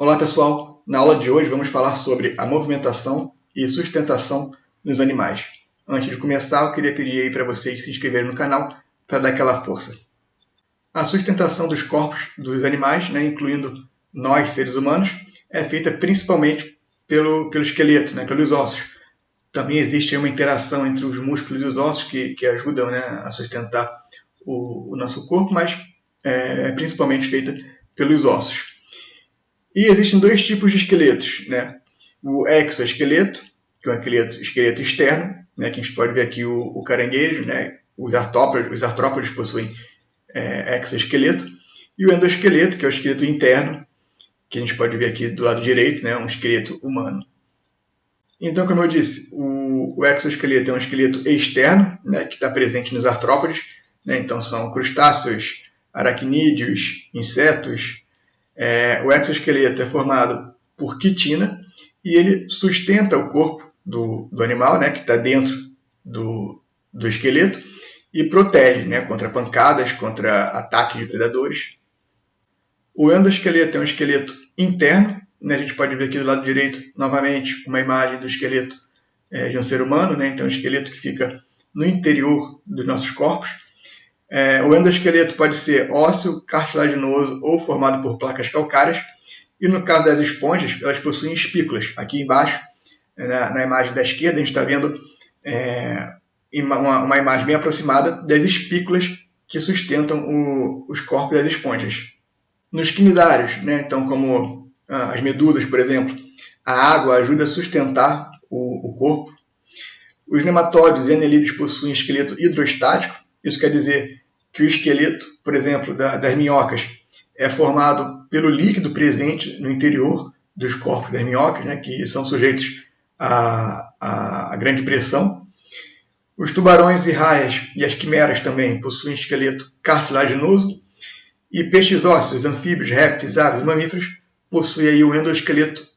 Olá pessoal, na aula de hoje vamos falar sobre a movimentação e sustentação nos animais. Antes de começar, eu queria pedir aí para vocês se inscreverem no canal para dar aquela força. A sustentação dos corpos dos animais, incluindo nós, seres humanos, é feita principalmente pelo esqueleto, pelos ossos. Também existe uma interação entre os músculos e os ossos que ajudam a sustentar o nosso corpo, mas é principalmente feita pelos ossos. E existem dois tipos de esqueletos, o exoesqueleto, que é um esqueleto externo, que a gente pode ver aqui o caranguejo, os artrópodes possuem exoesqueleto, e o endoesqueleto, que é o esqueleto interno, que a gente pode ver aqui do lado direito, um esqueleto humano. Então, como eu disse, o exoesqueleto é um esqueleto externo, que está presente nos artrópodes, então são crustáceos, aracnídeos, insetos. O exoesqueleto é formado por quitina e ele sustenta o corpo do animal, que está dentro do esqueleto, e protege contra pancadas, contra ataques de predadores. O endoesqueleto é um esqueleto interno, a gente pode ver aqui do lado direito, novamente, uma imagem do esqueleto de um ser humano, então um esqueleto que fica no interior dos nossos corpos. O endoesqueleto pode ser ósseo, cartilaginoso ou formado por placas calcárias. E no caso das esponjas, elas possuem espículas. Aqui embaixo, na imagem da esquerda, a gente está vendo uma imagem bem aproximada das espículas que sustentam os corpos das esponjas. Nos quinidários, então como as medusas, por exemplo, a água ajuda a sustentar o corpo. Os nematóides e anelídeos possuem esqueleto hidrostático. Isso quer dizer que o esqueleto, por exemplo, das minhocas, é formado pelo líquido presente no interior dos corpos das minhocas, que são sujeitos a grande pressão. Os tubarões e raias e as quimeras também possuem esqueleto cartilaginoso. E peixes ósseos, anfíbios, répteis, aves e mamíferos possuem aí o endoesqueleto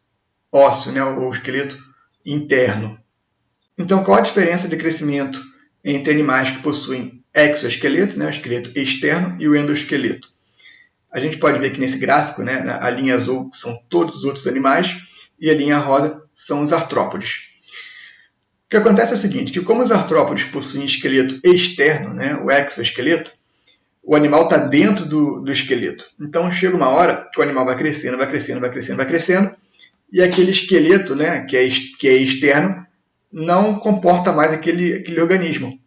ósseo, o esqueleto interno. Então, qual a diferença de crescimento entre animais que possuem exoesqueleto, o esqueleto externo, e o endoesqueleto? A gente pode ver que nesse gráfico, a linha azul são todos os outros animais e a linha rosa são os artrópodes. O que acontece é o seguinte, que como os artrópodes possuem esqueleto externo, o exoesqueleto, o animal está dentro do esqueleto. Então chega uma hora que o animal vai crescendo, e aquele esqueleto que é externo não comporta mais aquele organismo.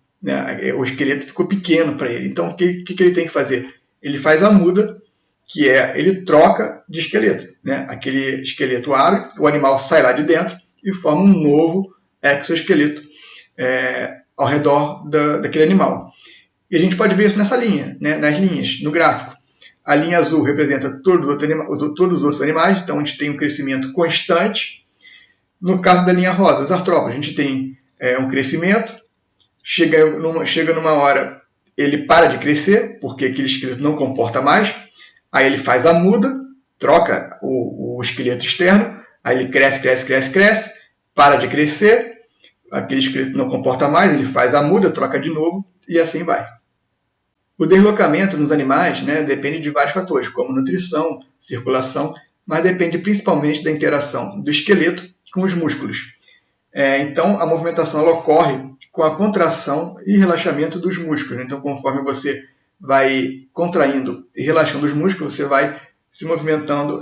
O esqueleto ficou pequeno para ele. Então, o que ele tem que fazer? Ele faz a muda, que ele troca de esqueleto. Aquele esqueleto abre, o animal sai lá de dentro e forma um novo exoesqueleto ao redor daquele animal. E a gente pode ver isso nessa linha, nas linhas, no gráfico. A linha azul representa todos os outros animais, então a gente tem um crescimento constante. No caso da linha rosa, os artrópodes, a gente tem um crescimento, chega numa hora, ele para de crescer, porque aquele esqueleto não comporta mais, aí ele faz a muda, troca o esqueleto externo, aí ele cresce, para de crescer, aquele esqueleto não comporta mais, ele faz a muda, troca de novo, e assim vai. O deslocamento nos animais depende de vários fatores, como nutrição, circulação, mas depende principalmente da interação do esqueleto com os músculos. Então, a movimentação ela ocorre com a contração e relaxamento dos músculos. Então, conforme você vai contraindo e relaxando os músculos, você vai se movimentando,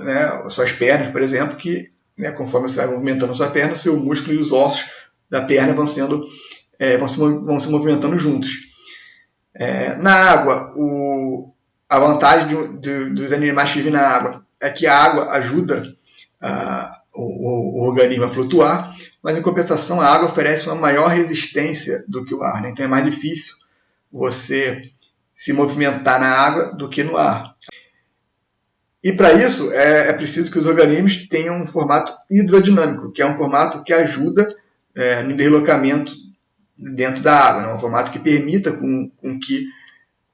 suas pernas, por exemplo, que conforme você vai movimentando a sua perna, o seu músculo e os ossos da perna vão se movimentando juntos. Na água, a vantagem dos animais que vivem na água é que a água ajuda o organismo a flutuar, mas em compensação a água oferece uma maior resistência do que o ar, então é mais difícil você se movimentar na água do que no ar. E para isso é preciso que os organismos tenham um formato hidrodinâmico, que é um formato que ajuda no deslocamento dentro da água, um formato que permita com que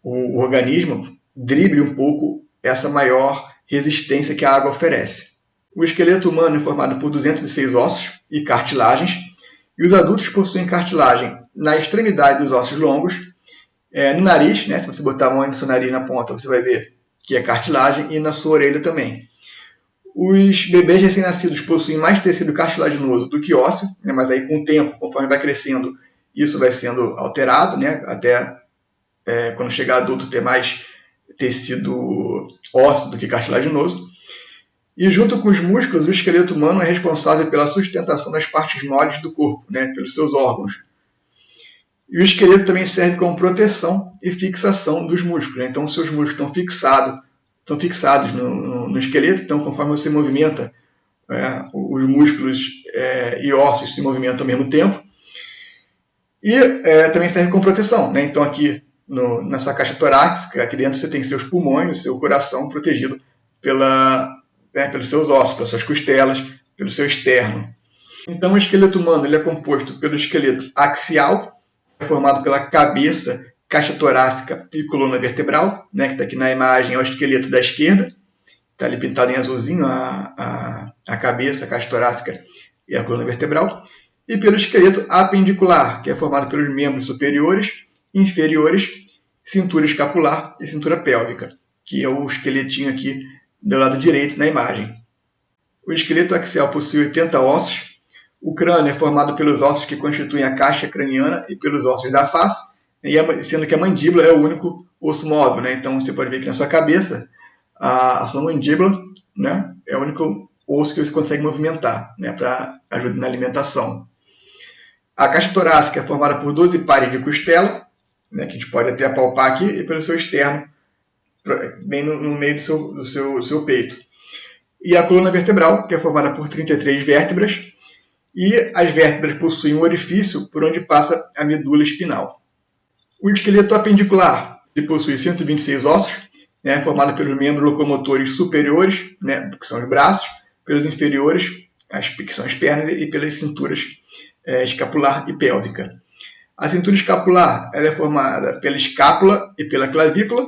o organismo drible um pouco essa maior resistência que a água oferece. O esqueleto humano é formado por 206 ossos e cartilagens, e os adultos possuem cartilagem na extremidade dos ossos longos, no nariz, se você botar a mão no seu nariz na ponta, você vai ver que é cartilagem, e na sua orelha também. Os bebês recém-nascidos possuem mais tecido cartilaginoso do que ósseo, né, mas aí com o tempo, conforme vai crescendo, isso vai sendo alterado, né, até quando chegar adulto ter mais tecido ósseo do que cartilaginoso. E junto com os músculos, o esqueleto humano é responsável pela sustentação das partes moles do corpo, né, pelos seus órgãos. E o esqueleto também serve como proteção e fixação dos músculos. Né? Então, os seus músculos estão fixados no esqueleto, então conforme você movimenta, os músculos e ossos se movimentam ao mesmo tempo. E também serve como proteção. Né? Então, aqui na sua caixa torácica, aqui dentro você tem seus pulmões, seu coração protegido pelos seus ossos, pelas suas costelas, pelo seu externo. Então, o esqueleto humano ele é composto pelo esqueleto axial, formado pela cabeça, caixa torácica e coluna vertebral, né, que está aqui na imagem, é o esqueleto da esquerda, está ali pintado em azulzinho a cabeça, a caixa torácica e a coluna vertebral, e pelo esqueleto apendicular, que é formado pelos membros superiores, inferiores, cintura escapular e cintura pélvica, que é o esqueletinho aqui do lado direito na imagem. O esqueleto axial possui 80 ossos. O crânio é formado pelos ossos que constituem a caixa craniana e pelos ossos da face, sendo que a mandíbula é o único osso móvel. Né? Então você pode ver que na sua cabeça, a sua mandíbula, né, é o único osso que você consegue movimentar, né, para ajudar na alimentação. A caixa torácica é formada por 12 pares de costela, né, que a gente pode até apalpar aqui, e pelo seu externo, bem no meio do seu peito. E a coluna vertebral, que é formada por 33 vértebras, e as vértebras possuem um orifício por onde passa a medula espinal. O esqueleto apendicular ele possui 126 ossos, né, formado pelos membros locomotores superiores, né, que são os braços, pelos inferiores, que são as pernas, e pelas cinturas escapular e pélvica. A cintura escapular ela é formada pela escápula e pela clavícula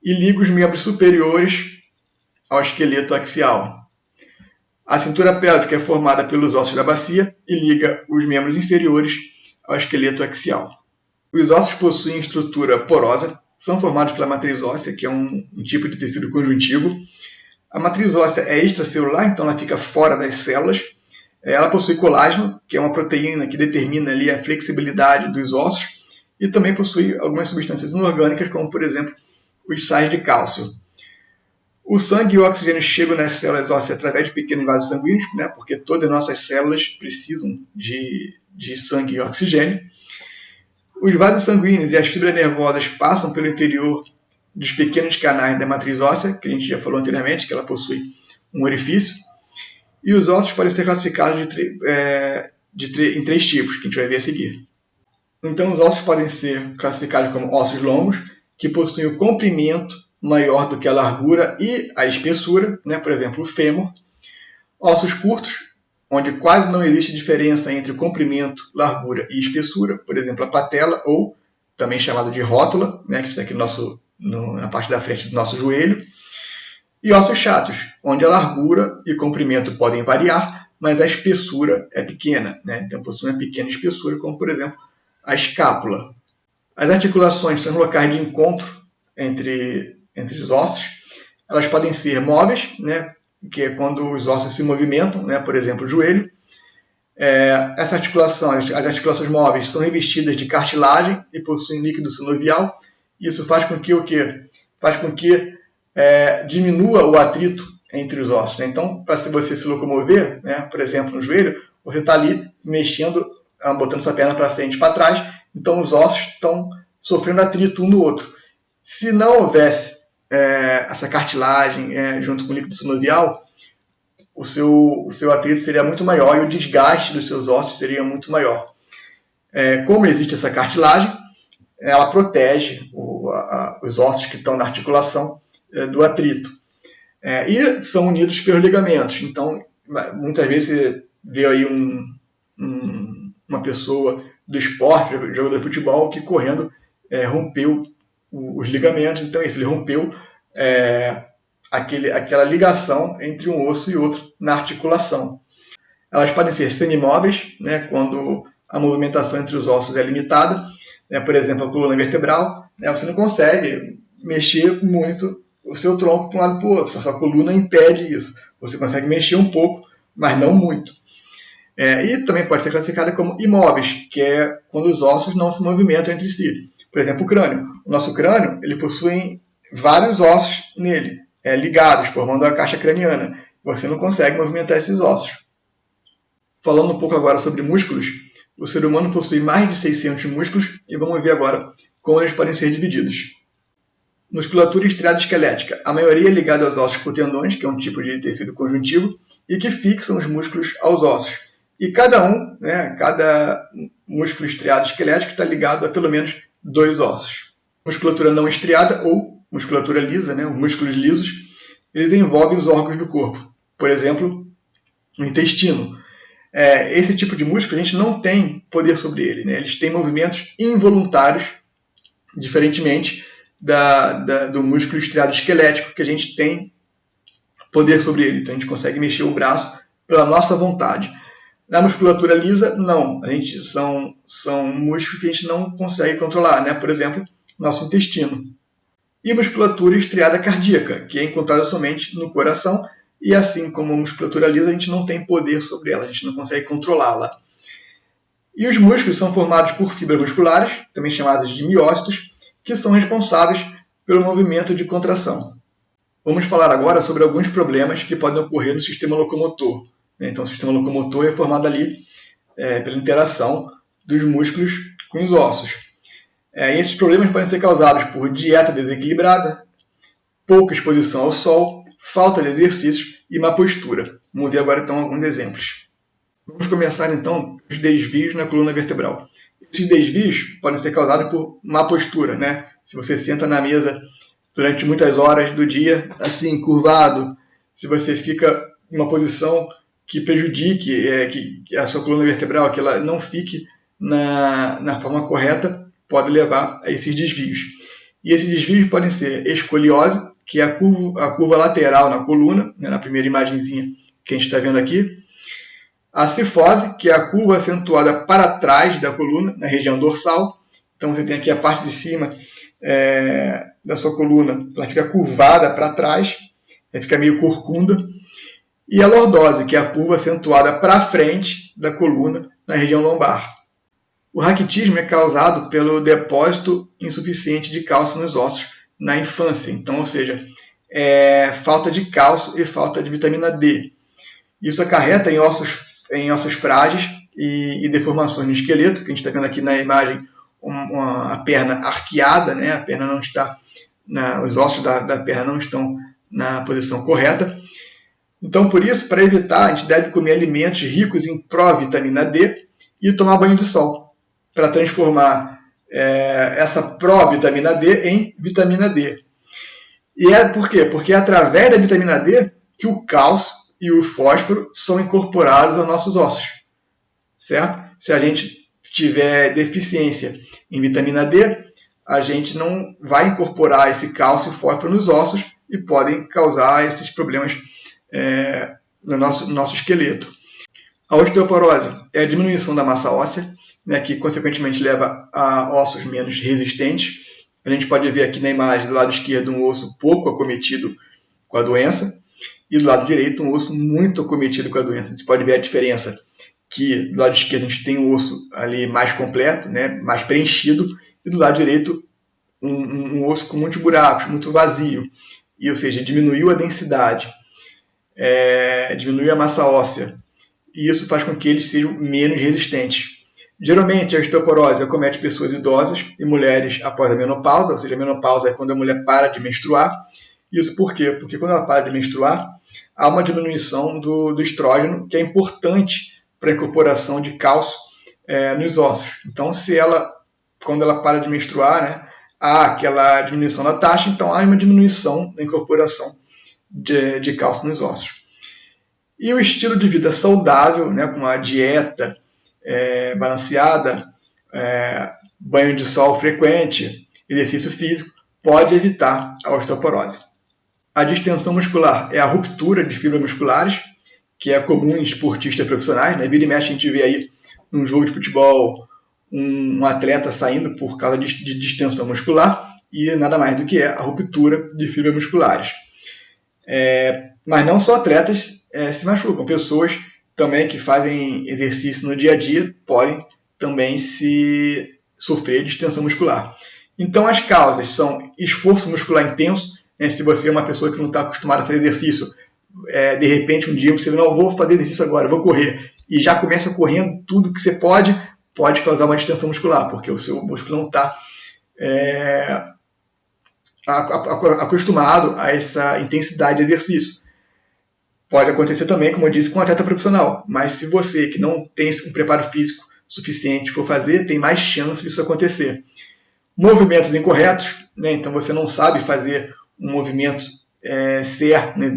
e liga os membros superiores ao esqueleto axial. A cintura pélvica é formada pelos ossos da bacia e liga os membros inferiores ao esqueleto axial. Os ossos possuem estrutura porosa, são formados pela matriz óssea, que é um tipo de tecido conjuntivo. A matriz óssea é extracelular, então ela fica fora das células. Ela possui colágeno, que é uma proteína que determina ali a flexibilidade dos ossos, e também possui algumas substâncias inorgânicas, como por exemplo os sais de cálcio. O sangue e o oxigênio chegam nas células ósseas através de pequenos vasos sanguíneos, né, porque todas as nossas células precisam de sangue e oxigênio. Os vasos sanguíneos e as fibras nervosas passam pelo interior dos pequenos canais da matriz óssea, que a gente já falou anteriormente, que ela possui um orifício. E os ossos podem ser classificados em 3 tipos, que a gente vai ver a seguir. Então, os ossos podem ser classificados como ossos longos, que possuem o comprimento maior do que a largura e a espessura, né? Por exemplo, o fêmur. Ossos curtos, onde quase não existe diferença entre o comprimento, largura e espessura, por exemplo, a patela, ou também chamada de rótula, né? Que está aqui na parte da frente do nosso joelho. E ossos chatos, onde a largura e comprimento podem variar, mas a espessura é pequena, né? Então possui uma pequena espessura, como por exemplo a escápula. As articulações são locais de encontro entre os ossos. Elas podem ser móveis, né? Que é quando os ossos se movimentam, né? Por exemplo, o joelho. As articulações móveis são revestidas de cartilagem e possuem líquido sinovial. Isso faz com que o quê? Faz com que diminua o atrito entre os ossos. Né? Então, para você se locomover, né, por exemplo, no joelho, você está ali mexendo, botando sua perna para frente e para trás, então os ossos estão sofrendo atrito um no outro. Se não houvesse essa cartilagem junto com o líquido sinovial, o seu atrito seria muito maior e o desgaste dos seus ossos seria muito maior. Como existe essa cartilagem, ela protege os ossos que estão na articulação do atrito. E são unidos pelos ligamentos. Então, muitas vezes você vê aí uma pessoa do esporte, jogador de futebol, que correndo rompeu os ligamentos. Então, ele rompeu aquela ligação entre um osso e outro na articulação. Elas podem ser semimóveis, né, quando a movimentação entre os ossos é limitada. Por exemplo, a coluna vertebral, você não consegue mexer muito o seu tronco para um lado para o outro, a sua coluna impede isso. Você consegue mexer um pouco, mas não muito. E também pode ser classificada como imóveis, que é quando os ossos não se movimentam entre si. Por exemplo, o crânio. O nosso crânio ele possui vários ossos nele, ligados, formando a caixa craniana. Você não consegue movimentar esses ossos. Falando um pouco agora sobre músculos, o ser humano possui mais de 600 músculos e vamos ver agora como eles podem ser divididos. Musculatura estriada esquelética. A maioria é ligada aos ossos por tendões, que é um tipo de tecido conjuntivo, e que fixam os músculos aos ossos. E cada músculo estriado esquelético está ligado a pelo menos 2 ossos. Musculatura não estriada ou musculatura lisa, os músculos lisos, eles envolvem os órgãos do corpo. Por exemplo, o intestino. Esse tipo de músculo a gente não tem poder sobre ele. Eles têm movimentos involuntários, diferentemente do músculo estriado esquelético, que a gente tem poder sobre ele. Então a gente consegue mexer o braço pela nossa vontade. Na musculatura lisa, não. São músculos que a gente não consegue controlar. Por exemplo, nosso intestino. E musculatura estriada cardíaca, que é encontrada somente no coração, e assim como a musculatura lisa, a gente não tem poder sobre ela, a gente não consegue controlá-la. E os músculos são formados por fibras musculares, também chamadas de miócitos, que são responsáveis pelo movimento de contração. Vamos falar agora sobre alguns problemas que podem ocorrer no sistema locomotor. Então, o sistema locomotor é formado ali pela interação dos músculos com os ossos. E esses problemas podem ser causados por dieta desequilibrada, pouca exposição ao sol, falta de exercícios e má postura. Vamos ver agora então alguns exemplos. Vamos começar então os desvios na coluna vertebral. Esses desvios podem ser causados por má postura, Se você senta na mesa durante muitas horas do dia, assim, curvado, se você fica em uma posição que prejudique que a sua coluna vertebral, que ela não fique na forma correta, pode levar a esses desvios. E esses desvios podem ser escoliose, que é a curva lateral na coluna, na primeira imagenzinha que a gente está vendo aqui. A cifose, que é a curva acentuada para trás da coluna, na região dorsal. Então você tem aqui a parte de cima da sua coluna, ela fica curvada para trás, fica meio corcunda. E a lordose, que é a curva acentuada para frente da coluna, na região lombar. O raquitismo é causado pelo depósito insuficiente de cálcio nos ossos na infância. Então, ou seja, falta de cálcio e falta de vitamina D. Isso acarreta em ossos frágeis e deformações no esqueleto, que a gente está vendo aqui na imagem a perna arqueada, a perna não está, os ossos da perna não estão na posição correta. Então, por isso, para evitar, a gente deve comer alimentos ricos em provitamina D e tomar banho de sol, para transformar essa provitamina D em vitamina D. E por quê? Porque é através da vitamina D que o cálcio e o fósforo são incorporados aos nossos ossos, certo? Se a gente tiver deficiência em vitamina D, a gente não vai incorporar esse cálcio e fósforo nos ossos e podem causar esses problemas no nosso esqueleto. A osteoporose é a diminuição da massa óssea, que consequentemente leva a ossos menos resistentes. A gente pode ver aqui na imagem do lado esquerdo um osso pouco acometido com a doença e do lado direito um osso muito acometido com a doença. A gente pode ver a diferença que do lado esquerdo a gente tem um osso ali mais completo, mais preenchido, e do lado direito um osso com muitos buracos, muito vazio. Ou seja, diminuiu a densidade, diminuiu a massa óssea. E isso faz com que eles sejam menos resistentes. Geralmente, a osteoporose acomete pessoas idosas e mulheres após a menopausa, ou seja, a menopausa é quando a mulher para de menstruar. Isso por quê? Porque quando ela para de menstruar, há uma diminuição do estrógeno, que é importante para a incorporação de cálcio nos ossos. Então, quando ela para de menstruar, há aquela diminuição da taxa, então há uma diminuição na incorporação de cálcio nos ossos. E o estilo de vida saudável, com uma dieta balanceada, banho de sol frequente, exercício físico, pode evitar a osteoporose. A distensão muscular é a ruptura de fibras musculares, que é comum em esportistas profissionais. Vira e mexe a gente vê aí num jogo de futebol um atleta saindo por causa de distensão muscular, e nada mais do que a ruptura de fibras musculares. Mas não só atletas se machucam, pessoas também que fazem exercício no dia a dia podem também se sofrer de tensão muscular. Então as causas são esforço muscular intenso, né? Se você é uma pessoa que não está acostumada a fazer exercício, de repente um dia você não vou fazer exercício agora, vou correr, e já começa correndo tudo que você pode causar uma distensão muscular, porque o seu músculo não está acostumado a essa intensidade de exercício. Pode acontecer também, como eu disse, com um atleta profissional, mas se você que não tem um preparo físico suficiente for fazer, tem mais chance disso acontecer. Movimentos incorretos, né? Então você não sabe fazer um movimento certo, né?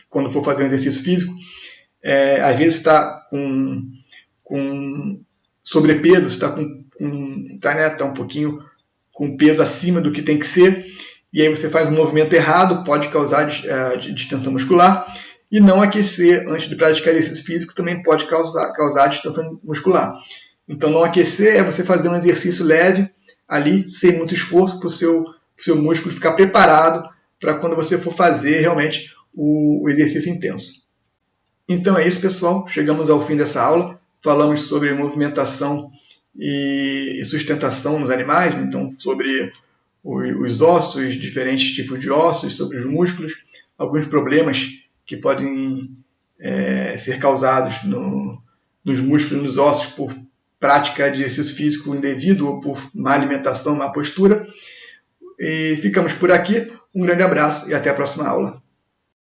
Quando for fazer um exercício físico. Às vezes está com sobrepeso, está tá um pouquinho com peso acima do que tem que ser, e aí você faz um movimento errado, pode causar distensão muscular, e não aquecer antes de praticar exercício físico também pode causar distensão muscular. Então não aquecer é você fazer um exercício leve, ali, sem muito esforço, para o seu músculo ficar preparado para quando você for fazer realmente o exercício intenso. Então é isso, pessoal. Chegamos ao fim dessa aula. Falamos sobre movimentação e sustentação nos animais, então sobre os ossos, diferentes tipos de ossos, sobre os músculos, alguns problemas que podem ser causados nos músculos, nos ossos, por prática de exercício físico indevido ou por má alimentação, má postura. E ficamos por aqui. Um grande abraço e até a próxima aula.